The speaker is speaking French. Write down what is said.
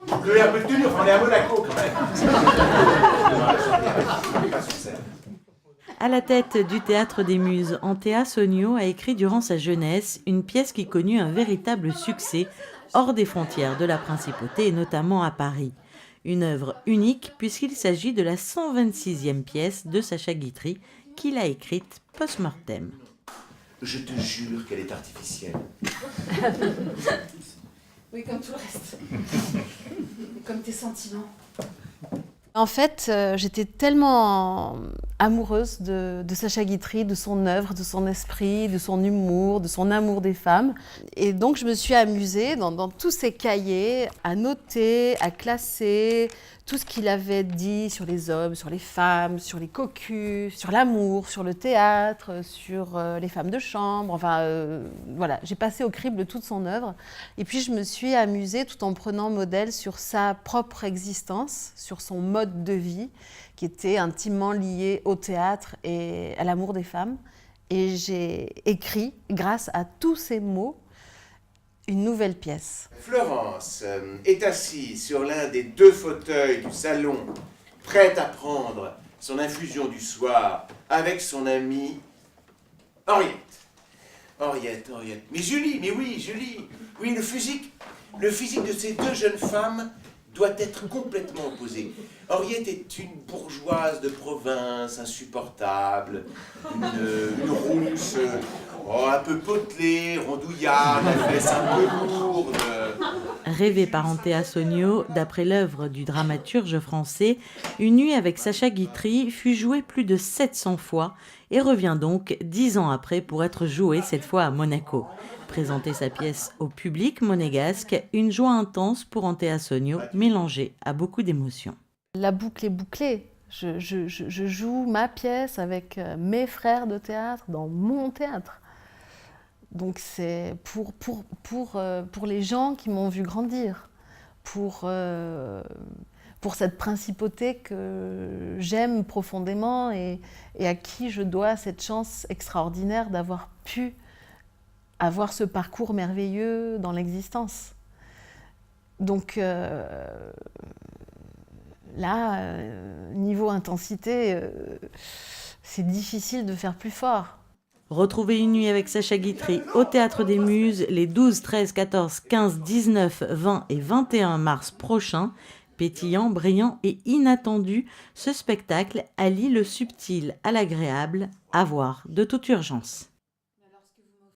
Vous avez un peu de tenue, enfin on est à Monaco quand même. Pas sur scène. À la tête du Théâtre des Muses, Antea Sonio a écrit durant sa jeunesse une pièce qui connut un véritable succès hors des frontières de la principauté et notamment à Paris. Une œuvre unique puisqu'il s'agit de la 126e pièce de Sacha Guitry qu'il a écrite post-mortem. Je te jure qu'elle est artificielle. Oui, comme tout le reste. Comme tes sentiments. En fait, j'étais tellement amoureuse de Sacha Guitry, de son œuvre, de son esprit, de son humour, de son amour des femmes. Et donc, je me suis amusée dans tous ces cahiers à noter, à classer tout ce qu'il avait dit sur les hommes, sur les femmes, sur les cocus, sur l'amour, sur le théâtre, sur les femmes de chambre. Enfin, voilà, j'ai passé au crible toute son œuvre. Et puis, je me suis amusée tout en prenant modèle sur sa propre existence, sur son mode de vie, qui était intimement lié au théâtre et à l'amour des femmes. Et j'ai écrit, grâce à tous ces mots, une nouvelle pièce. Florence est assise sur l'un des 2 fauteuils du salon, prête à prendre son infusion du soir avec son amie Henriette. Henriette. Mais Julie, mais oui, Julie. Oui, le physique de ces 2 jeunes femmes doit être complètement opposé. Henriette est une bourgeoise de province insupportable, une rousse, un peu potelée, rondouillarde, la fesse un peu lourde. Rêvée par Antea Sonio, d'après l'œuvre du dramaturge français, Une nuit avec Sacha Guitry fut jouée plus de 700 fois et revient donc 10 ans après pour être jouée cette fois à Monaco. Présenter sa pièce au public monégasque, une joie intense pour Antea Sonio, mélangée à beaucoup d'émotions. La boucle est bouclée. Je joue ma pièce avec mes frères de théâtre dans mon théâtre. Donc c'est pour les gens qui m'ont vu grandir, pour cette principauté que j'aime profondément et à qui je dois cette chance extraordinaire d'avoir pu avoir ce parcours merveilleux dans l'existence. Donc là, niveau intensité, c'est difficile de faire plus fort. Retrouvez Une nuit avec Sacha Guitry au Théâtre des Muses les 12, 13, 14, 15, 19, 20 et 21 mars prochains. Pétillant, brillant et inattendu, ce spectacle allie le subtil à l'agréable, à voir de toute urgence.